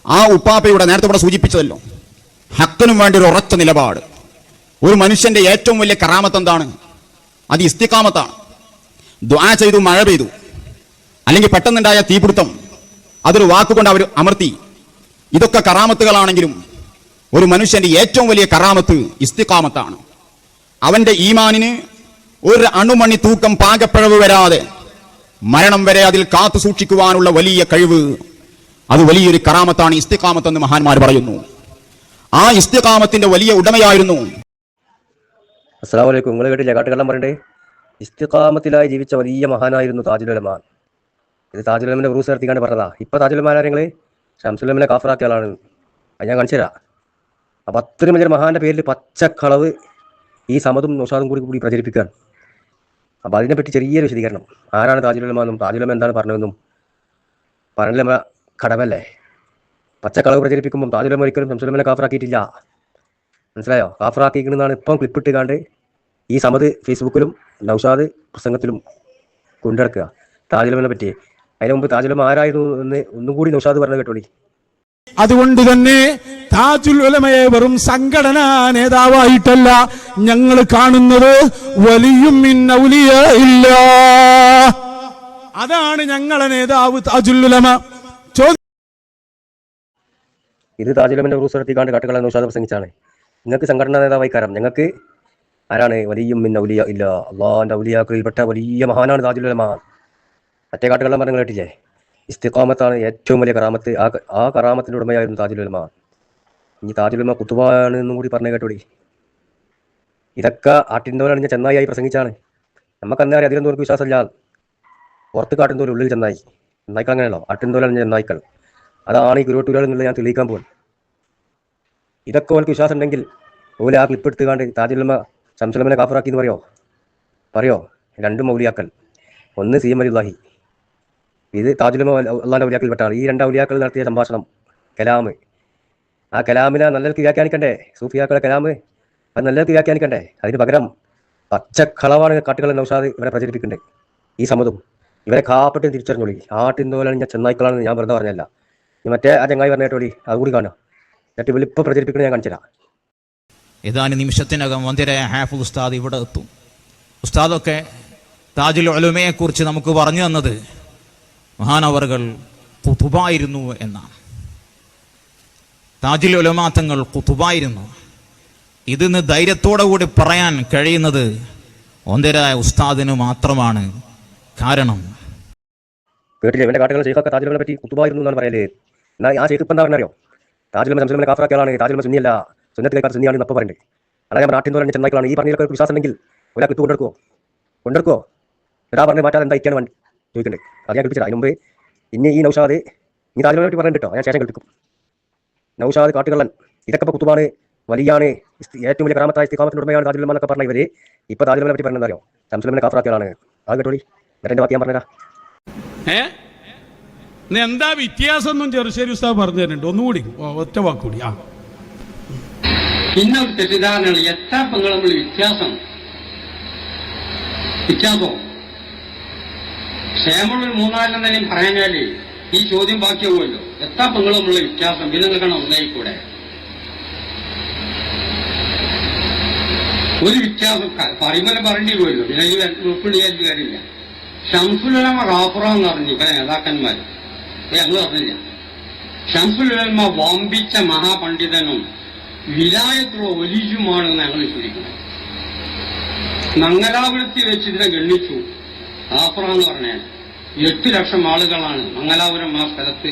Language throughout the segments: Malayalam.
ആ ഉപ്പാപ്പയുടെ നേരത്തെ ഇവിടെ സൂചിപ്പിച്ചതല്ലോ, ഹക്കിനും വേണ്ടി ഒരു ഉറച്ച നിലപാട്. ഒരു മനുഷ്യന്റെ ഏറ്റവും വലിയ കറാമത്ത് എന്താണ്? അത് ഇസ്തിഖാമത്താണ്. ദുആ ചെയ്തു, മഴ പെയ്തു, അല്ലെങ്കിൽ പെട്ടെന്നുണ്ടായ തീപിടുത്തം, അതൊരു വാക്കുകൊണ്ട് അവർ അമർത്തി. ഇതൊക്കെ കറാമത്തുകളാണെങ്കിലും ഒരു മനുഷ്യന്റെ ഏറ്റവും വലിയ കറാമത്ത് ഇസ്തിഖാമത്താണ്. അവന്റെ ഈമാനിന് ഒരു അണുമണി തൂക്കം പാകപ്പിഴവ് വരാതെ മരണം വരെ അതിൽ കാത്തു സൂക്ഷിക്കുവാനുള്ള വലിയ കഴിവ്, അത് വലിയൊരു കറാമത്താണ് ഇസ്തിഖാമത്ത് എന്ന് മഹാന്മാർ പറയുന്നു. ആ ഇസ്തിഖാമത്തിന്റെ വലിയ ഉടമയായിരുന്നു. അസ്സലാമു അലൈക്കും. നിങ്ങൾ കേട്ടില്ലേ കാട്ടുകള്ളം പറയണ്ടേ? ഇസ്തിഖാമത്തിലായി ജീവിച്ച വലിയ മഹാനായിരുന്നു താജുൽ ഉലമ. ഇത് താജുൽ ഉലമയുടെ ഉറൂസ് നടത്തിക്കാണ്ട് പറഞ്ഞതാ. ഇപ്പൊ താജുൽ ഉലമ ആരെങ്കിൽ ശംസുൽ ഉലമനെ കാഫറാക്കിയ ആളാണ്. അത് ഞാൻ കാണിച്ചു തരാം. അപ്പൊ അത്രയും വലിയൊരു മഹാന്റെ പേരിൽ പച്ചക്കളവ് ഈ സമതും നൗഷാദും കൂടി പ്രചരിപ്പിക്കുകയാണ്. അപ്പൊ അതിനെപ്പറ്റി ചെറിയൊരു വിശദീകരണം. ആരാണ് താജുൽ ഉലമ എന്നും താജുൽ ഉലമ എന്താണ് പറഞ്ഞതെന്നും പറഞ്ഞില്ല. നമ്മ കടമല്ലേ? പച്ചക്കളവ് പ്രചരിപ്പിക്കുമ്പോൾ താജുൽ ഉലമ ഒരിക്കലും ശംസുൽ ഉലമനെ കാഫറാക്കിയിട്ടില്ല. മനസ്സിലായോ? കാഫറാക്കിക്കണെന്നാണ് ഇപ്പം ക്ലിപ്പിട്ടുകാണ്ട് ഈ സമത് ഫേസ്ബുക്കിലും നൗഷാദ് പ്രസംഗത്തിലും കൊണ്ടിടക്കുക താജുൽ ഉലമനെ പറ്റി. അതിന് മുമ്പ് താജുൽ ഉലമ ആരായിരുന്നു എന്ന് ഒന്നും കൂടി നൗഷാദ് പറഞ്ഞു കേട്ടോളി. അതുകൊണ്ട് തന്നെ താജുൽ ഉലമയെ വെറും സംഘടനാ നേതാവായിട്ടല്ല ഞങ്ങൾ കാണുന്നത്, വലിയും ഇല്ല. അതാണ് ഞങ്ങളെ നേതാവ് താജുൽ ഉലമ. ഇത് താജുൽ ഉലമന്റെ ഉറൂസ് നടത്തിക്കാണ്ട് കാട്ടുകളെ നൗഷാദ് പ്രസംഗിച്ചാണ്. നിങ്ങൾക്ക് സംഘടനാ നേതാവായി കാരണം ഞങ്ങൾക്ക് ആരാണ്? വലിയും ഔലിയ ഇല്ല. അള്ളാന്റെ ഔലിയാക്കളിൽപ്പെട്ട വലിയ മഹാനാണ് താജുൽ ഉലമ. മറ്റേ കാട്ടുകളെല്ലാം പറഞ്ഞു കേട്ടില്ലേ? ഇസ്തിഖാമത്താണ് ഏറ്റവും വലിയ കറാമത്ത്. ആ കറാമത്തിന്റെ ഉടമയായിരുന്നു താജുൽ ഉലമ. ഇനി താജുൽ ഉലമ കുത്തുബാണ് എന്നും കൂടി പറഞ്ഞു കേട്ടോടി. ഇതൊക്കെ ആട്ടിൻതോലാണ് ഞാൻ ചെന്നായി പ്രസംഗിച്ചാണ്. നമുക്ക് അന്നേരം അധികം തോർക്ക് വിശ്വാസമില്ല. പുറത്ത് കാട്ടുന്തോലും ഉള്ളിൽ ചെന്നായി. ചെന്നായിക്കൾ അങ്ങനെയല്ലോ, ആട്ടിൻതോലാണ് ചെന്നായിക്കൾ. അതാണ് ഈ കുരുവട്ടൂരാൾ എന്നുള്ളത് ഞാൻ തെളിയിക്കാൻ പോകും. ഇതൊക്കെ അവർക്ക് വിശ്വാസം ഉണ്ടെങ്കിൽ ഓല് ആ ക്ലിപ്പ് എടുത്തുകാണ്ട് താജുൽ ഉലമ ശംസുൽ ഉലമനെ കാഫറാക്കി എന്ന് പറയോ? രണ്ടും ഔലിയാക്കൾ. ഒന്ന് സി എം അലില്ലാഹി, ഇത് താജുൽ ഉലമ അള്ളാന്റെ ഔലിയാക്കളിൽ പെട്ടാണ്. ഈ രണ്ട് ഔലിയാക്കൾ നടത്തിയ സംഭാഷണം, കലാമ്, ആ കലാമിനെ നല്ലവർക്ക് വ്യാഖ്യാനിക്കണ്ടേ? സൂഫിയാക്കളെ കലാമ് അത് നല്ലവർക്ക് വ്യാഖ്യാനിക്കണ്ടേ? അതിന് പകരം പച്ചക്കളവാണ് കാട്ടുകളെ നൗഷാദ് ഇവരെ പ്രചരിപ്പിക്കണ്ടേ. ഈ സമതും ഇവരെ കാപ്പെട്ട് തിരിച്ചറിഞ്ഞോളി. ആട്ടിന്തോലാണ് ഞാൻ ചെന്നായിക്കളാണെന്ന് ഞാൻ വെറുതെ പറഞ്ഞല്ല. മറ്റേ ആ ചങ്ങായി പറഞ്ഞ കേട്ടോളി, അതുകൂടി കാണാം. എന്നിട്ട് വലിപ്പം പ്രചരിപ്പിക്കണേ ഞാൻ കാണിച്ചു തരാം. ഏതാനും നിമിഷത്തിനകം വന്ധ്യരായ ഹാഫിദ് ഉസ്താദ് ഇവിടെ എത്തും. ഉസ്താദൊക്കെ താജുൽ ഉലമയെക്കുറിച്ച് നമുക്ക് പറഞ്ഞു തന്നത് മഹാനവറുകൾ ഖുതുബായിരുന്നു എന്നാണ്. താജുൽ ഉലമ തങ്ങൾ ഖുതുബായിരുന്നു. ഇതിന്ന് ധൈര്യത്തോടു കൂടി പറയാൻ കഴിയുന്നത് വന്ധ്യരായ ഉസ്താദിന് മാത്രമാണ്. കാരണം കേട്ടില്ലേ? ഇവന്റെ കാട്ടുകൾ ഷെയ്ഖൊക്കെ താജുൽ ഉലമയെ പറ്റി ഖുതുബായിരുന്നു എന്നാണ് പറയല്. എന്നാൽ ആ ഷെയ്ഖ് ഇപ്പം എന്താ പറഞ്ഞറിയോ? താജുൽ ഉലമ ശംസുൽ ഉലമനെ കാഫറാക്കിയ ആളാണ്. താജുൽ ഉലമ സുന്നിയല്ല, സുന്നത്തിലേക്കാൾ സുന്നിയാണ് അപ്പം പറയുന്നത്. അതായത് നമ്മുടെ ആട്ടിൻതോലാണ് ചെന്നായിക്കളാണ്. ഈ പറഞ്ഞൊക്കെ വിശ്വാസം ഉണ്ടെങ്കിൽ ഒരാൾക്ക് ഇട്ട് കൊണ്ടെടുക്കുവോ? ഒരാ പറഞ്ഞ് മാറ്റാതെ എന്താ ഇരിക്കാണ് വേണ്ടി ചോദിക്കണ്ടേ? അത് ഞാൻ കേൾപ്പിച്ചത്. അതിന് മുമ്പ് ഇനി ഈ നൗഷാദ് ഈ താജുൽ ഉലമയെ പറ്റി പറയുന്നുണ്ട് കേട്ടോ. ഞാൻ ശേഷം കേൾപ്പിക്കും. നൗഷാദ് കാട്ടുകള്ളൻ, ഇതൊക്കെ ഇപ്പോൾ കുത്തുബാണ്, വലിയാണ്, ഏറ്റവും വലിയ കറാമത്തായ ഇസ്തിഖാമത്തിന്റെ ഉടമയാണ് താജുൽ ഉലമ എന്നൊക്കെ പറഞ്ഞ ഇവര് ഇപ്പൊ താജുൽ ഉലമയെ പറ്റി പറഞ്ഞത് അറിയോ? ശംസുൽ ഉലമനെ കാഫറാക്കിയാണ്. അത് കേട്ടോളി. എന്നിട്ട് ബാക്കി ഞാൻ പറഞ്ഞുതരാം. എന്താ വ്യത്യാസം ഒന്നും ചെറുശ്ശേരി ഉസ്താദ് പറഞ്ഞു തരുന്നുണ്ട്. ഒന്നുകൂടി ഒറ്റ വാക്കുകൂടി. പിന്നെ ഒരു തെറ്റിദ്ധാരണകൾ എത്ര പെങ്ങളുള്ള വ്യത്യാസമോ ക്ഷേമമുള്ള മൂന്നാലെണ്ണം തന്നെ പറഞ്ഞാല് ഈ ചോദ്യം ബാക്കിയാവുമല്ലോ. എത്ര പെങ്ങളുള്ള വ്യത്യാസം പിന്നെ നിങ്ങൾക്കാണ് ഒന്നായിക്കൂടെ? ഒരു വ്യത്യാസം പറയുമ്പോൾ പറയേണ്ടി പോയല്ലോ. പിന്നെ ഇത് ഉൾക്കൊള്ളിയായിട്ട് കാര്യമില്ല. ശംസുൽ ഉലമ റാഫറ എന്ന് പറഞ്ഞു പല നേതാക്കന്മാർ. ഞങ്ങൾ പറഞ്ഞില്ല. ശംസുൽ ഉലമ വമ്പിച്ച മഹാപണ്ഡിതനും വിലായത്തുള്ള ഒലിയുമാണെന്ന് ഞങ്ങൾ വിശ്വസിക്കുന്നത്. മംഗലാപുരത്തിൽ വെച്ച് ഇതിനെ ഗണ്ണിച്ചു. റാഫറ എന്ന് പറഞ്ഞാൽ 8 ലക്ഷം ആളുകളാണ് മംഗലാപുരം ആ സ്ഥലത്ത്.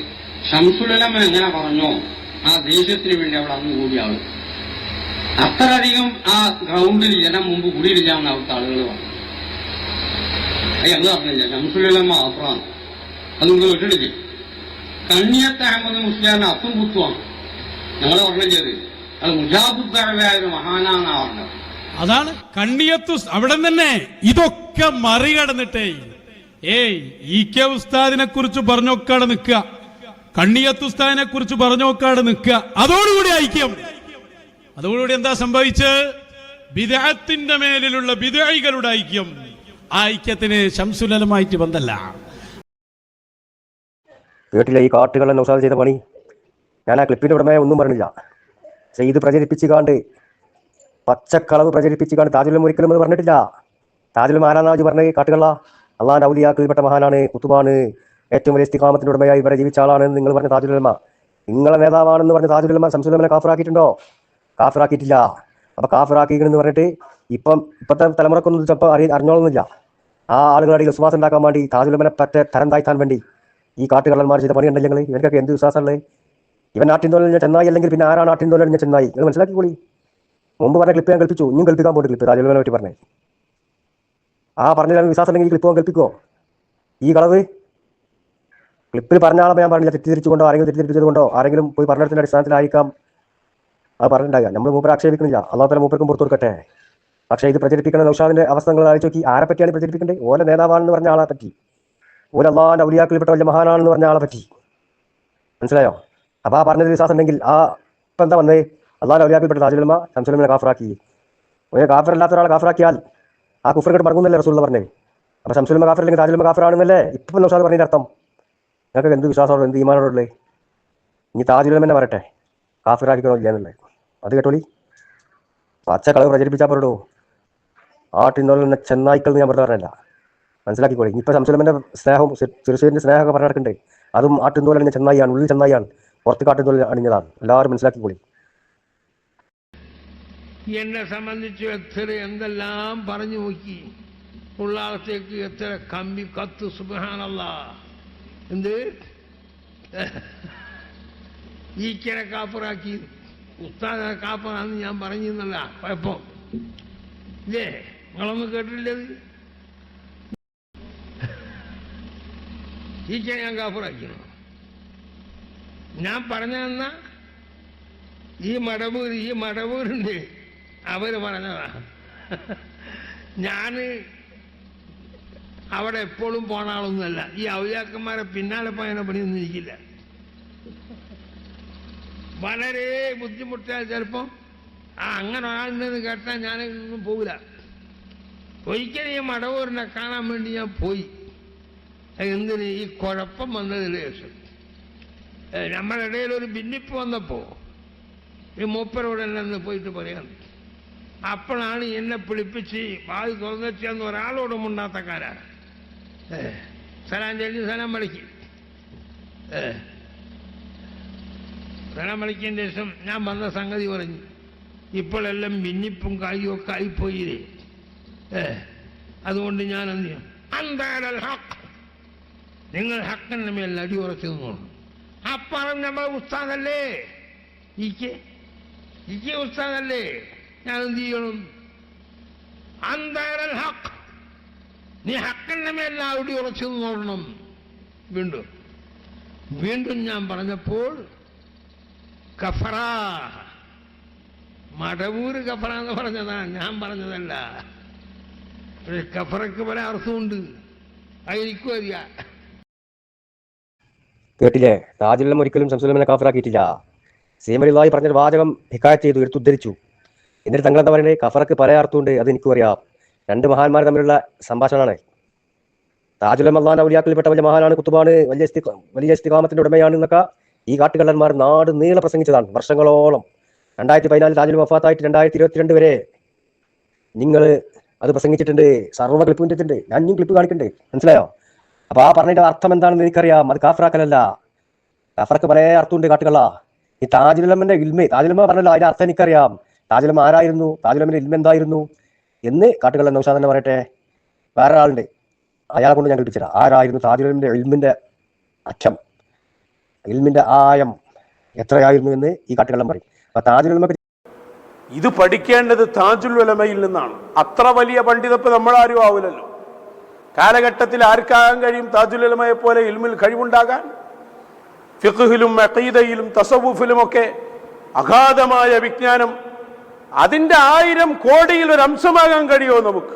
ശംസുൽ ഉലമ എങ്ങനെ പറഞ്ഞോ ആ ദേശത്തിന് വേണ്ടി അവിടെ അന്ന് കൂടിയ ആള്. അത്രയധികം ആ ഗ്രൗണ്ടിൽ ജനം മുമ്പ് കൂടിയില്ലാന്ന് അവിടുത്തെ ആളുകൾ പറഞ്ഞു. അത് ഞങ്ങൾ പറഞ്ഞില്ല. ശംസുൽ ഉലമ റാഫറാണ്. അത് നിങ്ങൾ കേട്ടിട്ടില്ലേ? കണ്ണിയത്ത് അഹമ്മദ് മുസ്ലിയാറിന്റെ അത്തും പുത്തുമാണ് ഞങ്ങൾ പറഞ്ഞത്. അത് മുജാബുദ്ദായ ഒരു മഹാനാണ് പറഞ്ഞത്. അതാണ് കണ്ണിയത്ത്. അവിടെ തന്നെ ഇതൊക്കെ മറികടന്നിട്ടേ ഇ കെ ഉസ്താദിനെ കുറിച്ച് പറഞ്ഞൊക്കാടെ നിൽക്കുക, കണ്ണിയത്ത് ഉസ്താദിനെ കുറിച്ച് പറഞ്ഞൊക്കാടെ നിൽക്കുക. അതോടുകൂടി ഐക്യം. അതോടുകൂടി എന്താ സംഭവിച്ചത്? ബിദ്അത്തിന്റെ മേലിലുള്ള ബിദ്അഇകളുടെ ഐക്യം. ആ ഐക്യത്തിന് ശംസുൽ ഉലമയുമായിട്ട് ബന്ധമല്ല. കേട്ടില്ല? ഈ കാട്ടുകളെ നൗഷാദ് ചെയ്ത പണി ഞാൻ ആ ക്ലിപ്പിന്റെ ഉടമയെ ഒന്നും പറഞ്ഞില്ല. പക്ഷെ ഇത് പ്രചരിപ്പിച്ചുകാണ്ട് പച്ചക്കളവ് പ്രചരിപ്പിച്ചുകാണ്ട് താജുലും ഒരിക്കലും എന്ന് പറഞ്ഞിട്ടില്ല. താജുലും ആരാന്നാജ് പറഞ്ഞത് കാട്ടുകള്ള അള്ളാന്റെ ഔലിയാക്കളിൽപ്പെട്ട മഹാനാണ്, കുത്തുബാണ്, ഏറ്റവും വലിയ ഇസ്തിഖാമത്തിന്റെ ഉടമയായി ഇവിടെ ജീവിച്ച ആളാണ് നിങ്ങൾ പറഞ്ഞ താജുലുലമ. നിങ്ങളെ നേതാവാണെന്ന് പറഞ്ഞ താജുലുലമ ശംസുലുലമനെ കാഫറാക്കിയിട്ടുണ്ടോ? കാഫറാക്കിയിട്ടില്ല. അപ്പൊ കാഫറാക്കിയെന്ന് പറഞ്ഞിട്ട് ഇപ്പോഴത്തെ തലമുറക്കൊന്നും ചിലപ്പോൾ അറിഞ്ഞോളുന്നില്ല. ആ ആളുകളുടെ വിശ്വാസം ഉണ്ടാക്കാൻ വേണ്ടി താജുലുലമനെ പറ്റ തരം താഴ്ത്താൻ വേണ്ടി ഈ കാട്ടുകള്ളന്മാർ ചെയ്ത പണി ഉണ്ടെങ്കിൽ ഇവർക്കൊക്കെ എന്ത് വിശ്വാസമുള്ളത്? ഇവൻ നാട്ടിൻതോലിഞ്ഞ ചെന്നായി അല്ലെങ്കിൽ പിന്നെ ആരാണ് നാട്ടിൻതോലിഞ്ഞ ചെന്നായി? നിങ്ങൾ മനസ്സിലാക്കിക്കോളി. മുമ്പ് പറഞ്ഞ ക്ലിപ്പ് ഞാൻ കൽപ്പിച്ചു, ഇനിയും കൽപ്പിക്കാൻ പോയിട്ട് ക്ലിപ്പ് താജുലുലമനെ പറ്റി പറഞ്ഞേ. ആ പറഞ്ഞ വിശ്വാസം ഉണ്ടെങ്കിൽ ക്ലിപ്പ് കൽപ്പിക്കോ? ഈ കളവ് ക്ലിപ്പിൽ പറഞ്ഞ ആളെ ഞാൻ പറഞ്ഞില്ല, തെറ്റിദ്ധരിച്ചുകൊണ്ടോ ആരെങ്കിലും തെറ്റിദ്ധരിച്ചതുകൊണ്ടോ ആരെങ്കിലും പോയി പറഞ്ഞിടത്തിന്റെ അടിസ്ഥാനത്തിലായിരിക്കാം അത് പറഞ്ഞിട്ടുണ്ടാകുക. നമ്മൾ മൂപ്പർ ആക്ഷേപിക്കുന്നില്ല, അള്ളാഹു തആല മൂപ്പർക്കും പുറത്തു കൊടുക്കട്ടെ. പക്ഷേ ഇത് പ്രചരിപ്പിക്കുന്ന നൗഷാദിന്റെ അവസ്ഥകൾ ആലോചിച്ച് നോക്കി. ആരെ പറ്റിയാണ് പ്രചരിപ്പിക്കേണ്ടത്? ഓല നേതാവാണെന്ന് പറഞ്ഞ ആളെ പറ്റി, ഓല അള്ളാഹിന്റെ ഔലിയാക്കളിൽപ്പെട്ട വലിയ മഹാനാണെന്ന് പറഞ്ഞ ആളെ പറ്റി. മനസ്സിലായോ? അപ്പോൾ ആ പറഞ്ഞത് വിശ്വാസം ഉണ്ടെങ്കിൽ ഇപ്പം എന്താ വന്നേ? അള്ളാഹിന്റെ ഔലിയാക്കളിൽപ്പെട്ട താജുലുലമ ശംസുലുലമനെ കാഫറാക്കി. ഒരു കാഫറല്ലാത്ത ഒരാളെ കാഫറാക്കിയാൽ ആ കുഫർ കണ്ട് മറങ്ങുന്നല്ലേ റസൂലുള്ള പറഞ്ഞേ? അപ്പോൾ ശംസുലുലമ കാഫർ അല്ലെങ്കിൽ താജുലുലമ കാഫറാണെന്നല്ലേ ഇപ്പം നൗഷാദ് പറഞ്ഞതിന്റെ അർത്ഥം? നിങ്ങൾക്ക് എന്ത് വിശ്വാസമോ എന്ത് ഈമാനോടുള്ളേ? ഇനി താജുലുലമനെ വരട്ടെ കാഫിറാക്കിക്കണോ ഇല്ലാന്നുള്ളത്. അത് കേട്ടോളി. പച്ചക്കളവ് പ്രചരിപ്പിച്ചാൽ പോരടോ. ആട്ടിന്നോലെ ചെന്നായിക്കൾ ഞാൻ പറഞ്ഞല്ല, മനസ്സിലാക്കിക്കോളി. ഇപ്പൊ ശംസുലമന്റെ സ്നേഹവും ചെറുശ്ശേരിന്റെ സ്നേഹമൊക്കെ പറഞ്ഞു നടക്കുന്നുണ്ട്. അതും ആട്ടിൻതോലെ ചെന്നായിയാണ്, ഉള്ളിൽ ചെന്നായിയാണ്, പുറത്ത് കാട്ടിൻതോലെ അണിഞ്ഞതാണ്. എല്ലാവരും മനസ്സിലാക്കിക്കോളി. എന്നെ സംബന്ധിച്ച് എത്ര എന്തെല്ലാം പറഞ്ഞു നോക്കി, ഉള്ളാളത്തേക്ക് എത്ര കമ്പി കത്ത്. സുബ്ഹാനല്ലാഹ്. എന്ത് ഈക്കനെ കാപ്പറാക്കി ഉസ്താദെ കാപ്പറാന്ന് ഞാൻ പറഞ്ഞിരുന്നല്ല. കുഴപ്പം ഇല്ലേ? നിങ്ങളൊന്നും കേട്ടില്ലത്? ഈക്കനെ ഞാൻ കാപ്പറാക്കിയോ? ഞാൻ പറഞ്ഞതെന്നാ ഈ മടവൂരുണ്ട് അവര് പറഞ്ഞതാ. ഞാന് അവിടെ എപ്പോഴും പോണ ആളൊന്നുമല്ല. ഈ ഔലിയാക്കന്മാരെ പിന്നാലെ പോയതിനെ പണിയൊന്നും ഇരിക്കില്ല. വളരെ ബുദ്ധിമുട്ടിയാൽ ചിലപ്പോൾ അങ്ങനെ ഒരാളുണ്ടെന്ന് കേട്ടാൽ ഞാനൊന്നും പോകില്ല. ഒരിക്കലും ഈ മടവൂരിനെ കാണാൻ വേണ്ടി ഞാൻ പോയി. എന്തിന്? ഈ കുഴപ്പം വന്നതിന് ശേഷം നമ്മുടെ ഇടയിൽ ഒരു ഭിന്നിപ്പ് വന്നപ്പോൾ ഈ മൂപ്പരോട് എന്നെ പോയിട്ട് പറയാം. അപ്പോഴാണ് എന്നെ പിടിപ്പിച്ച് വാത് തുറന്നെത്തിയെന്ന് ഒരാളോടും ഉണ്ടാത്തക്കാരാണ്. സലാം ചൊല്ലി സലാം വിളിക്കും. സലാം വിളിക്കതിന് ശേഷം ഞാൻ വന്ന സംഗതി പറഞ്ഞു. ഇപ്പോഴെല്ലാം ഭിന്നിപ്പും കായും ഒക്കെ ആയിപ്പോയില്ലേ. അതുകൊണ്ട് ഞാൻ എന്ത് ചെയ്യും? അന്താരൽ ഹക്ക്, നിങ്ങൾ ഹക്കിന്റെ മേൽ അടിയുറച്ചു നിന്നോളൂ. അപ്പറം നമ്മൾ ഉസ്താദല്ലേ, ഇക്ക് ഉസ്താദല്ലേ, ഞാൻ എന്ത് ചെയ്യണം? അന്താരൽ ഹക്ക്, നീ ഹക്കിന്റെ മേൽ അടിയുറച്ചു നിന്നോളണം. വീണ്ടും ഞാൻ പറഞ്ഞപ്പോൾ കഫറ, മടവൂര് കഫറ എന്ന് പറഞ്ഞതാണ്, ഞാൻ പറഞ്ഞതല്ല. പക്ഷെ കഫറക്ക് പല അർത്ഥമുണ്ട്, അതെനിക്കും അറിയാം. കേട്ടില്ലേ? താജുലുലമ ഒരിക്കലും ശംസുലുലമനെ കാഫറാക്കിയിട്ടില്ല. സീമലില്ലാഹി പറഞ്ഞ വാചകം ഹിക്കായത്ത് ചെയ്തു, എടുത്തുദ്ധരിച്ചു. എന്നിട്ട് തങ്ങൾ എന്താ പറയുന്നത്? കഫറക്ക് പല അർത്ഥമുണ്ട്, അത് എനിക്കും അറിയാം. രണ്ട് മഹാന്മാർ തമ്മിലുള്ള സംഭാഷണമാണ്. താജുലുലമ അല്ലാഹുവിന്റെ ഔലിയാക്കളിൽപ്പെട്ട വലിയ മഹാനാണ്, കുത്തുബാണ്, വലിയ ഇസ്തിഖാമത്തിന്റെ ഉടമയാണ് എന്നൊക്കെ ഈ കാട്ടുകള്ളന്മാർ നാട് നീളെ പ്രസംഗിച്ചതാണ് വർഷങ്ങളോളം. 2014 താജുലുലമ വഫാത്തായിട്ട് 2022 വരെ നിങ്ങൾ അത് പ്രസംഗിച്ചിട്ടുണ്ട്. സർവ്വ ക്ലിപ്പ് കിട്ടിയിട്ടുണ്ട്. ഞാൻ ഇനിയും ക്ലിപ്പ് കാണിക്കുന്നുണ്ട്. മനസ്സിലായോ? അപ്പൊ ആ പറഞ്ഞതിന്റെ അർത്ഥം എന്താണെന്ന് എനിക്കറിയാം. അത് കാഫറാക്കലല്ല. കാഫറക്ക് പല അർത്ഥമുണ്ട് കാട്ടുകള്ള. ഈ താജുലുലമന്റെ ഇൽമ, താജുലുലമ പറഞ്ഞല്ലോ, അതിന്റെ അർത്ഥം എനിക്കറിയാം. താജുലുലമ ആരായിരുന്നു, താജുലുലമന്റെ ഇൽമ എന്തായിരുന്നു എന്ന് കാട്ടുകള്ള നൗഷാദ് തന്നെ പറയട്ടെ. വേറെ ആളുണ്ട്, അയാളെ കൊണ്ട് ഞാൻ കിട്ടിച്ചരാം. ആരായിരുന്നു താജുലുലമന്റെ ഇൽമിന്റെ അക്ഷം, ഇൽമിന്റെ ആയം എത്രയായിരുന്നു എന്ന് ഈ കാട്ടുകള്ളം പറയും. അപ്പൊ താജുലുലമ ഇത് പഠിക്കേണ്ടത് താജുൽ ഉലമയിൽ നിന്നാണ്. അത്ര വലിയ പണ്ഡിതപ്പ് നമ്മളാരും ആവില്ലല്ലോ. കാലഘട്ടത്തിൽ ആർക്കാകാൻ കഴിയും താജുൽ ഉലമയെ പോലെ ഇൽമിൽ കഴിവുണ്ടാകാൻ? ഫിഖ്ഹിലും അഖീദയിലും തസവുഫിലും ഒക്കെ അഗാധമായ വിജ്ഞാനം, അതിന്റെ 1000 കോടിയിൽ ഒരു അംശമാകാൻ കഴിയുമോ നമുക്ക്?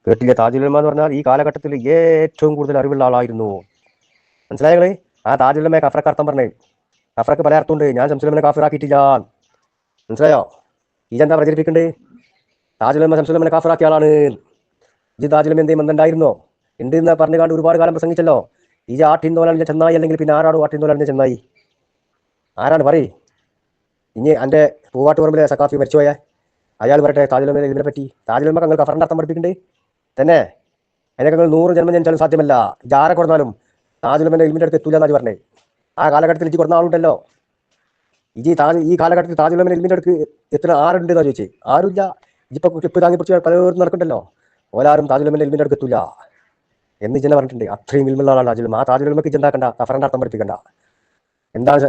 കേട്ടില്ലേ? താജുലുലമ എന്ന് പറഞ്ഞാൽ ഈ കാലഘട്ടത്തിൽ ഏറ്റവും കൂടുതൽ അറിവുള്ള ആളായിരുന്നു. മനസ്സിലായങ്ങളെ? ആ താജുലുലമയെ കഫറക്ക് അർത്ഥം പറഞ്ഞേ. കഫറക്ക് പല അർത്ഥമുണ്ട്. ഞാൻ ശംസുലുലമനെ കാഫിറാക്കിയിട്ടില്ല. മനസ്സിലായോ? ഇതെന്താ പ്രചരിപ്പിക്കണ്ടേ? താജുലുലമ ശംസുലുലമനെ കാഫിറാക്കിയ ആളാണ്. ഇത് താജുലുലമ എന്തേ ബന്ധമുണ്ടായിരുന്നോ? ഉണ്ട് എന്ന് പറഞ്ഞു കാണ്ട് ഒരുപാട് കാലം പ്രസംഗിച്ചല്ലോ. ഈ ആട്ടിൻതോലറിഞ്ഞ ചെന്നായി അല്ലെങ്കിൽ പിന്നെ ആരാണ് ആട്ടിൻതോലറിഞ്ഞ ചെന്നായി? ആരാണ് പറയ്? ഇനി എൻ്റെ പൂവാട്ടുപറമ്പിലെ സക്കാഫി മരിച്ചുപോയ അയാൾ പറയട്ടെ താജുലുലമയെ ഇതിനെ പറ്റി. താജുലുലമക്ക് നിങ്ങൾ കഫറിന്റെ അർത്ഥം പഠിപ്പിക്കണ്ടേ തന്നെ? അതിനൊക്കെ നിങ്ങൾ 100 ജന്മം ജനിച്ചാലും സാധ്യമല്ല. ജാരെ കൊടുത്താലും താജുലുലമയുടെ ഇൽമിന്റെ അടുത്ത് എത്തൂല എന്നാണ് പറഞ്ഞത്. ആ കാലഘട്ടത്തിൽ ഇജി കൊടുന്ന ആളുണ്ടല്ലോ. ഈ കാലഘട്ടത്തിൽ താജുലുലമയുടെ ഇൽമിന്റെ അടുത്ത് എത്ര ആരുണ്ട് എന്നാ ചോദിച്ചേ? ആരുമില്ല. ഇജിപ്പോ ക്ലിപ്പ് താങ്ങി പിടിച്ച് പലരും നടക്കണ്ടല്ലോ. ഓലാരും താജുലുലമയുടെ ഇൽമിന്റെ അടുത്ത് എത്തൂല എന്ന് ഇജനെ പറഞ്ഞിട്ടുണ്ട്. അത്രയും ഇൽമുള്ള ആളാണ് താജുലുലമ. ആ താജുലുലമക്ക് ഇജ് എന്താക്കണ്ട, കഫറിന്റെ അർത്ഥം പഠിപ്പിക്കണ്ട. എന്താണ്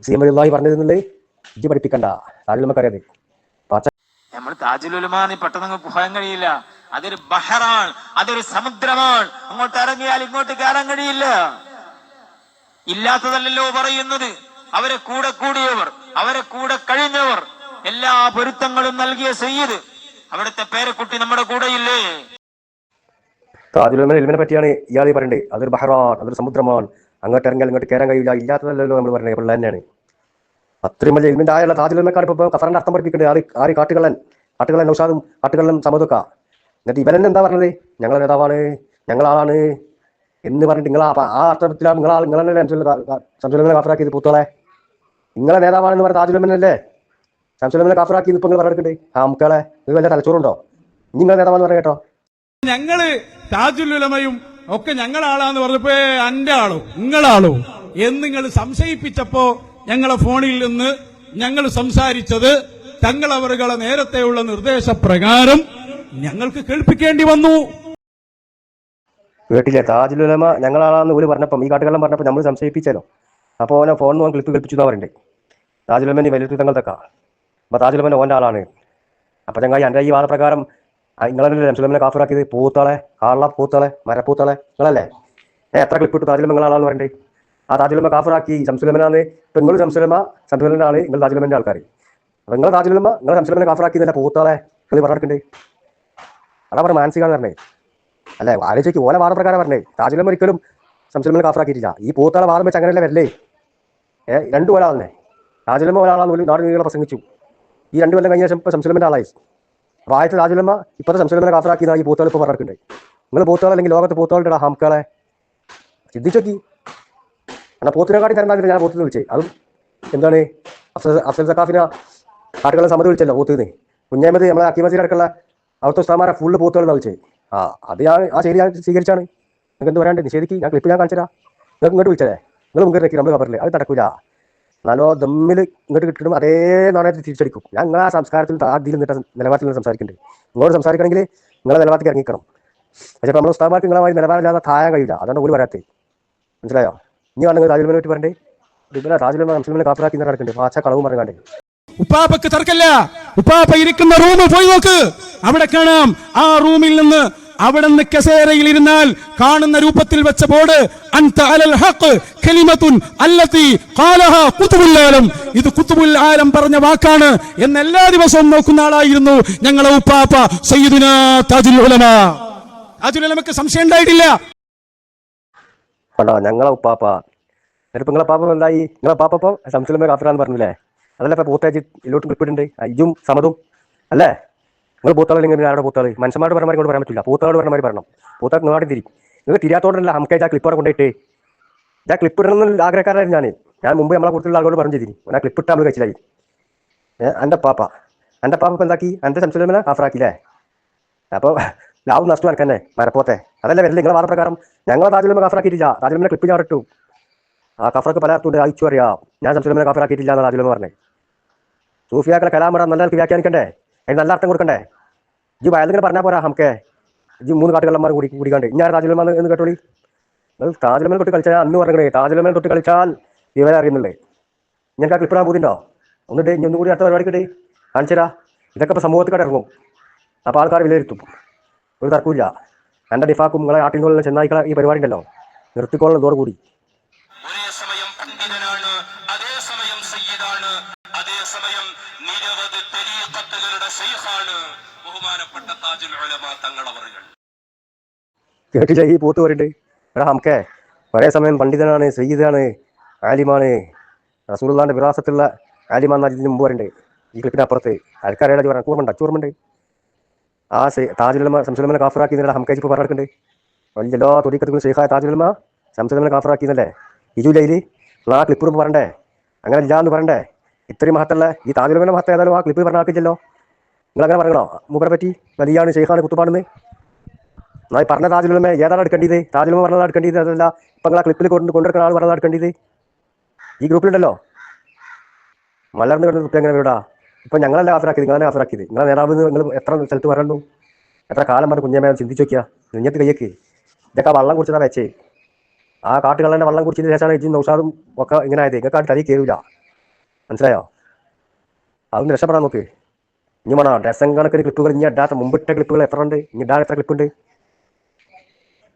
സീമലി പറഞ്ഞതെന്നുള്ളത് ഇജ് പഠിപ്പിക്കണ്ട. താജുലുലമക്ക് അറിയാതെ നമ്മൾ താജുലുലമാന്ന് പെട്ടെന്ന് പോകാൻ കഴിയില്ല. അതൊരു ബഹറാണ്, അതൊരു സമുദ്രമാണ്. അങ്ങോട്ട് ഇറങ്ങിയാൽ ഇങ്ങോട്ട് കയറാൻ കഴിയില്ല. ഇല്ലാത്തതല്ലല്ലോ പറയുന്നത്. അവരെ കൂടെ കൂടിയവർ, അവരെ കൂടെ കഴിഞ്ഞവർ, എല്ലാ പൊരുത്തങ്ങളും നൽകിയ സയ്യിദ്, അവിടുത്തെ പേരക്കുട്ടി നമ്മുടെ കൂടെയില്ലേ? താജുലുലമയുടെ ഇൽമിനെ പറ്റിയാണ് ഇയാൾ പറയണ്ടേ. അതൊരു ബഹറാൻ, അതൊരു സമുദ്രമാണ്. അങ്ങോട്ട് ഇറങ്ങിയാൽ ഇങ്ങോട്ട് കയറാൻ കഴിയില്ല. ഇല്ലാത്തതല്ലല്ലോ നമ്മൾ പറഞ്ഞത്. പിള്ള തന്നെയാണ്. അത്രയും വലിയ ഇൽമിന്റെ ആയുള്ള താജുലുലമക്കാണ് ഇപ്പൊ കഫറിന്റെ അർത്ഥം പഠിപ്പിക്കേണ്ടത്. ആര് കാട്ടുകള്ളൻ നൗഷാദും കാട്ടുകള്ളൻ സമദൊക്ക. എന്നിട്ട് ഇവനെന്നെ എന്താ പറഞ്ഞത്? ഞങ്ങളെ നേതാവാണ്, ഞങ്ങളാളാണ് എന്ന് പറഞ്ഞിട്ട് നിങ്ങൾ ആ അർത്ഥത്തിലാണ് നിങ്ങളെ ശംസുലമനെ കാഫറാക്കിയത്. പൂത്തോളെ നിങ്ങളെ നേതാവാണെന്ന് പറഞ്ഞ താജുലുലമനല്ലേ ശംസുലമനെ കാഫറാക്കിയത്. ഇപ്പൊ നിങ്ങൾ പറഞ്ഞിട്ടുണ്ട് ആ മുക്കളെ നിങ്ങൾ വല്ല തലച്ചോറുണ്ടോ? നിങ്ങളെ നേതാവാന്ന് പറയാം കേട്ടോ. ഞങ്ങള് താജുലുലമയും ഒക്കെ ഞങ്ങളാളാന്ന് പറഞ്ഞപ്പോ എന്റെ ആളോ നിങ്ങളാളോ എന്ന് നിങ്ങൾ സംശയിപ്പിച്ചപ്പോ ഞങ്ങളെ ഫോണിൽ നിന്ന് ഞങ്ങൾ സംസാരിച്ചത് തങ്ങളവറുകളെ നേരത്തെയുള്ള നിർദ്ദേശപ്രകാരം ഞങ്ങൾക്ക് കേൾപ്പിക്കേണ്ടി വന്നു. കേട്ടില്ലേ? താജുലുലമ ഞങ്ങളാളാന്ന് പോലും പറഞ്ഞപ്പം, ഈ കാട്ടുകള്ളം പറഞ്ഞപ്പോൾ നമ്മൾ സംശയിപ്പിച്ചാലോ. അപ്പോൾ ഓനെ ഫോൺ നോക്കാൻ ക്ലിപ്പ് കേൾപ്പിച്ചു എന്നാ പറയണ്ടേ. താജുലുലമന്റെ വലിയ തങ്ങൾ തക്ക. അപ്പൊ താജുലുലമന്റെ ഓൻ്റെ ആളാണ്. അപ്പൊ ചങ്ങായി എൻ്റെ ഈ വാദപ്രകാരം നിങ്ങളല്ലേ ശംസുലമനെ കാഫറാക്കിയത്? പൂത്താളെ, കാള പൂത്താളെ, മരപ്പൂത്താളെ നിങ്ങളല്ലേ? എത്ര ക്ലിപ്പ് ഇട്ടു താജുലുലമ നിങ്ങളാളാന്ന് പറയണ്ടേ? ആ താജുലുലമ കാഫറാക്കി ശംസുലമനാണ്. ഇപ്പൊ നിങ്ങൾ ശംസുലമന്റെ ആള്, നിങ്ങൾ താജുലുലമന്റെ ആൾക്കാർ. അപ്പൊ നിങ്ങൾ താജുലുലമ നിങ്ങൾ ശംസുലമനെ കാഫറാക്കി എന്നല്ല പൂത്താളെ കളി പറഞ്ഞിട്ടുണ്ട്. അതാ പറഞ്ഞ മാനസികാന്ന് പറഞ്ഞേ. അല്ലെ ആലോചിക്ക് ഓല വാദപ്രകാരം പറഞ്ഞേ. താജുലുലമ ഒരിക്കലും ശംസുലമനെ കാഫറാക്കിയിട്ടില്ല. ഈ പൂത്താളെ വാദം വെച്ച് അങ്ങനെയല്ലേ വരല്ലേ? രണ്ടു ഒരാളെ താജുലുലമ ഒരാളാന്ന് പോലും നാട് നീളെ പ്രസംഗിച്ചു. ഈ 2 കൊല്ലം കഴിഞ്ഞ ശേഷം ഇപ്പൊ ശംസുലമന്റെ ആളായി. അപ്പൊ ആദ്യത്തെ താജുലുലമ ഇപ്പോഴത്തെ ശംസുലമനെ കാഫറാക്കിയതാ ഈ പൂത്താൾ ഇപ്പൊ പറഞ്ഞിട്ടുണ്ട്. നിങ്ങൾ പൂത്താൾ അല്ലെങ്കിൽ ലോകത്ത് പൂത്താളുടെ ഹംകളെ ചിന്തിച്ചോക്കി. എന്നാൽ പോത്തിനെക്കാട്ടി തരണ്ടാന്നിട്ട് ഞാൻ പോത്തിന് വിളിച്ചേ. അതും എന്താണ് അഫ്സൽ സക്കാഫിനെ കാട്ടുകളെ സമ്മതി വിളിച്ചല്ലോ പോത്തിന്. കുഞ്ഞാമത് നമ്മളെ അക്കീമസീർ അടക്കമുള്ള അവിടുത്തെ ഉസ്താമാരെ ഫുള്ള് പോത്തുകൾ വിളിച്ചേ. അത് ആ ശരി ഞാൻ സ്വീകരിച്ചാണ്. നിങ്ങൾക്ക് എന്ത് പറയാണ്ട് നിഷേധിക്ക്. ഞാൻ ക്ലിപ്പ് ഞാൻ കാണിച്ചതാ. നിങ്ങൾക്ക് ഇങ്ങോട്ട് വിളിച്ചതേ. നിങ്ങൾ മുൻകറി നമ്മൾ കവറില്ലേ? അത് നടക്കൂല. നല്ലോ ദമ്മിൽ ഇങ്ങോട്ട് കിട്ടും അതേ നാണയത്തിൽ തിരിച്ചടിക്കും. ഞാൻ നിങ്ങളെ ആ സംസ്കാരത്തിൽ ആദ്യം നിന്നിട്ട് നിലവാരത്തിൽ നിന്ന് സംസാരിക്കുന്നുണ്ട്. നിങ്ങളോട് സംസാരിക്കണമെങ്കിൽ നിങ്ങളെ നിലവാരത്തിൽ ഇറങ്ങിക്കണം. പക്ഷേ നമ്മൾ ഉസ്താമാർക്ക് നിങ്ങളെ നിലവാരമില്ലാതെ താഴാൻ കഴിയില്ല. അതുകൊണ്ട് ഒരു വരാത്തേ. മനസ്സിലായോ? ഇനി വേണമെങ്കിൽ താജുലുലമനെ പറ്റി പറയണ്ടേ? ഇതുപോലെ താജുലുലമ ശംസുലമനെ കാഫറാക്കി നടക്കുന്നുണ്ട്. പാച്ച കളവും പറഞ്ഞാണ്ടേ. ഉപ്പാപ്പക്ക് തർക്കല്ല. ഉപ്പാപ്പ ഇരിക്കുന്ന റൂമിൽ പോയി നോക്ക്. അവിടെ കാണാം. ആ റൂമിൽ നിന്ന് അവിടെ നിന്ന് കസേരയിൽ ഇരുന്നാൽ കാണുന്ന രൂപത്തിൽ വെച്ച ബോർഡ് അൻത അലൽ ഹഖ് കലിമത്തുൻ അല്ലതി ഖാലഹാ ഖുതുബുൽ ആലം. ഇത് ഖുതുബുൽ ആലം പറഞ്ഞ വാക്കാണ് എന്ന് എല്ലാ ദിവസവും നോക്കുന്ന ആളായിരുന്നു ഞങ്ങളെ ഉപ്പാപ്പ സയ്യിദുനാ താജുൽ ഉലമ. താജുൽ ഉലമക്ക് സംശയം ഉണ്ടായിട്ടില്ല. ഞങ്ങളെ ഉപ്പാപ്പ എന്നിട്ട് നിങ്ങളെ പാപ്പ എന്തായി? നിങ്ങളെ പാപ്പ ഇപ്പം ശംസുലമ കാഫിറാന്ന് പറഞ്ഞില്ലേ? അതല്ല ഇപ്പൊ പൂത്തേജ് ഇതിലോട്ടും ക്ലിപ്പിട്ടുണ്ട്. ഇജും സമതും അല്ലേ? നിങ്ങൾ പൂത്താൾ അല്ലെങ്കിൽ ആരുടെ പൂത്താൾ? മനുഷ്യന്മാരോട് പറഞ്ഞമാരി കൊണ്ട് പറയാൻ പറ്റില്ല. പൂത്താളോട് പറഞ്ഞമാരി പറയണം. പൂത്താൾ നിങ്ങളാട്ടി തിരി. നിങ്ങൾ തിരിയാത്തോണ്ടല്ല ഹംകേജ് ആ ക്ലിപ്പോടെ കൊണ്ടുപോയിട്ട് ഞാൻ ക്ലിപ്പ് ഇടണമെന്ന് ആഗ്രഹക്കാരായിരുന്നു. ഞാൻ മുമ്പ് നമ്മളെ കൂടുതലുള്ള ആളോട് പറഞ്ഞു ചെയ്തിരി. ഞാൻ ക്ലിപ്പ് ഇട്ടാൽ നമ്മൾ കഴിച്ചില്ലായി. എൻ്റെ പാപ്പ ഇപ്പം എന്താക്കി? എൻ്റെ ശംസുലമനെ കാഫറാക്കില്ലേ? അപ്പോൾ ലാവും നഷ്ടം നടക്കന്നെ മരപ്പോത്തെ. അതല്ലേ വരില്ല നിങ്ങളെ വാദപ്രകാരം. ഞങ്ങളെ താജുലുലമ കാഫറാക്കിയിട്ടില്ല. താജുലുലമനെ ക്ലിപ്പ് ഞാൻ ഇട്ടു. ആ കഫറൊക്കെ പല അർത്ഥമുണ്ട്. അയച്ചു അറിയാം. ഞാൻ ശംസുലമനെ കാഫറാക്കിയിട്ടില്ല എന്നാണ് താജുലുലമ പറഞ്ഞത്. സൂഫിയാക്കളെ കലാമറ നല്ല വ്യാഖ്യാനിക്കണ്ടേ? അതിന് നല്ല അർത്ഥം കൊടുക്കണ്ടേ? ഇജ് വയലിങ്ങനെ പറഞ്ഞാൽ പോരാ. നമുക്ക് ഇജ് 3 കാട്ടുകള്ളന്മാർ കൂടിക്കാണ്ട് ഞാൻ താജുലുലമ എന്ന് കേട്ടോളി. താജുലുലമനെ തൊട്ട് കളിച്ചാൽ അന്ന് പറഞ്ഞേ. താജുലുലമനെ തൊട്ട് കളിച്ചാൽ വിവരം അറിയുന്നുള്ളേ. ഞാൻ ആ ക്ലിപ്പിടാൻ പോതിണ്ടോ? ഒന്നിട്ട് ഇനി ഒന്നും കൂടി അടുത്ത പരിപാടിക്കിട്ട് കാണിച്ചരാ. ഇതൊക്കെ ഇപ്പോൾ സമൂഹത്തിൽ ഇറങ്ങും. അപ്പോൾ ആൾക്കാർ വിലയിരുത്തും. ഒരു തർക്കമില്ല. എൻ്റെ ഡിഫാക്കും നിങ്ങളെ ആട്ടിനുള്ള ചെന്നായിക്കളെ ഈ പരിപാടി ഉണ്ടല്ലോ നിർത്തിക്കോളണം ഇതോടുകൂടി. കേട്ടില്ല? ഈ പൂത്ത് പറയുന്നുണ്ട്. എടാ ഹംകെ ഒരേ സമയം പണ്ഡിതനാണ്, സയ്യിദാണ്, ആലിമാണ്, റസൂലുള്ളാഹിന്റെ വിറാസത്തുള്ള ആലിമാന്ന് അതിന് മുമ്പ് പറയുന്നുണ്ട്. ഈ ക്ലിപ്പിന് അപ്പുറത്ത് ആൾക്കാരുടെ പറയാൻ കൂർമുണ്ട്. ആ താജുലുലമ ശംസുലമനെ കാഫറാക്കി ഹംകേജ് ഇപ്പോൾ പറഞ്ഞിട്ടുണ്ട്. വലിയ എല്ലാ തൊടിക്കത്തും ഷെയ്ഖായ താജുലുലമ ശംസുലമനെ കാഫറാക്കിയെന്നല്ലേ ഇജുലയില് ആ ക്ലിപ്പ് പറയണ്ടേ? അങ്ങനെ ഇല്ലാന്ന് പറയണ്ടേ? ഇത്രയും മഹത്തല്ല ഈ താജുലുലമയുടെ മഹത്ത ഏതായാലും ആ ക്ലിപ്പ് പറഞ്ഞാക്കിച്ചല്ലോ. നിങ്ങളങ്ങനെ പറയണോ മൂപ്പരെ പറ്റി വലിയാണ് ഷെയ്ഖാണ് കുത്തുപാടുന്നത്? എന്നാൽ പറഞ്ഞ താജുലുലമ ഏതാണ് എടുക്കേണ്ടത്? താജുലുലമ പറഞ്ഞതാണ് എടുക്കേണ്ടത്, അതല്ല ഇപ്പം നിങ്ങൾ ആ ക്ലിപ്പിൽ കൊണ്ടെടുക്കുന്ന ആൾ പറഞ്ഞതാണ് എടുക്കേണ്ടത്. ഈ ഗ്രൂപ്പിലുണ്ടല്ലോ മലർന്ന് കിടന്ന കുട്ടി എങ്ങനെ വീടാ? ഇപ്പം ഞങ്ങളല്ല കാഫറാക്കിയത്, നിങ്ങളെ കാഫറാക്കിയത്. നിങ്ങളെ നേതാവ് നിങ്ങൾ എത്ര സ്ഥലത്ത് പറയുന്നു, എത്ര കാലം പറഞ്ഞ് കുഞ്ഞമ്മ ചിന്തിച്ചു നോക്കിയാ നെഞ്ഞത്ത് കയ്യേക്ക്. ഇതൊക്കെ വെള്ളം കുടിച്ചതാ വെച്ചേ. ആ കാട്ടുകളുടെ വെള്ളം കുടിച്ചതിന് ശേഷമാണ് ഇജും നൗഷാദും ഒക്കെ ഇങ്ങനെ ആയത്. നിങ്ങൾക്ക് ആ തരി കയറൂല, മനസ്സിലായോ? അതൊന്ന് രക്ഷപ്പെടാൻ നോക്ക്. ഇനി വേണോ ഡസൻ കണക്കിന് ക്ലിപ്പുകൾ ഇനി ഇടാത്ത മുമ്പിട്ട ക്ലിപ്പുകൾ എത്ര ഉണ്ട്? ഇനി ഇടാൻ എത്ര ക്ലിപ്പുണ്ട്?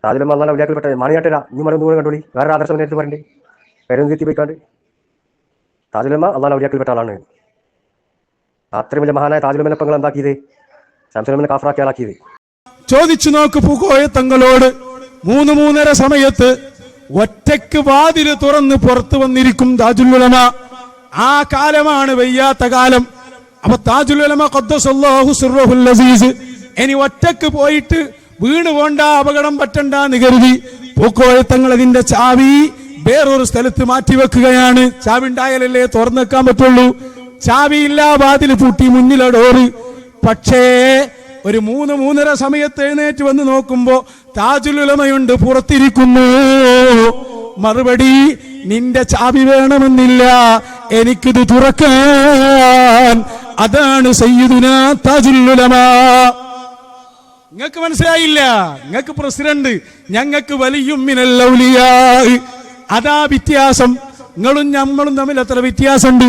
താജുലുലമ നല്ല വലിയ മണിയാട്ടില്ല. ഇനി മരം ദൂരം കണ്ടോളി. വേറെ ആദർശം നേരത്തെ പറയണ്ടേ? പേരും തീർത്തി പോയിക്കാണ്ട്. താജുലുലമ അള്ളാഹ് ഔലിയാക്കളിൽപ്പെട്ട ആളാണ്. അത്രയും വലിയ മഹാനായ താജുലുലമനെ ഇപ്പം നിങ്ങൾ എന്താക്കിയത്? ശംസുലമനെ കാഫറാക്കി ആളാക്കിയത്. ചോദിച്ചു നോക്ക് പൂക്കോയ തങ്ങളോട്. 3-3:30 സമയത്ത് ഒറ്റയ്ക്ക് വാതില് തുറന്ന് പുറത്തു വന്നിരിക്കും താജുലുലമ. ആ കാലമാണ് വയ്യാത്ത കാലം. അപ്പൊ താജുലുലമ ഖദ്ദസല്ലാഹു സിർറഹുൽ അസീസ് ഇനി ഒറ്റയ്ക്ക് പോയിട്ട് വീണ് പോണ്ട, അപകടം പറ്റണ്ടെന്ന് കരുതി പൂക്കോയ തങ്ങൾ അതിന്റെ ചാവി വേറൊരു സ്ഥലത്ത് മാറ്റിവെക്കുകയാണ്. ചാവി ഉണ്ടായാലല്ലേ തുറന്നു വെക്കാൻ പറ്റുള്ളൂ. ചാവിയില്ല, വാതിൽ പൂട്ടി, മുന്നിലെ ഡോറ്. പക്ഷേ ഒരു 3-3:30 സമയത്ത് എഴുന്നേറ്റ് വന്ന് നോക്കുമ്പോ താജുലുലമയുണ്ട് പുറത്തിരിക്കുന്നു. മറുപടി, നിന്റെ ചാവി വേണമെന്നില്ല, എനിക്കിത് തുറക്കാൻ. അതാണ് സയ്യിദുനാ താജുലുലമ. നിങ്ങൾക്ക് മനസ്സിലായില്ല? നിങ്ങൾക്ക് പ്രസിഡന്റ്, ഞങ്ങൾക്ക് വലിയും മിനൽ ഔലിയാ. അതാ വ്യത്യാസം. നിങ്ങളും നമ്മളും തമ്മിൽ എത്ര വ്യത്യാസമുണ്ട്.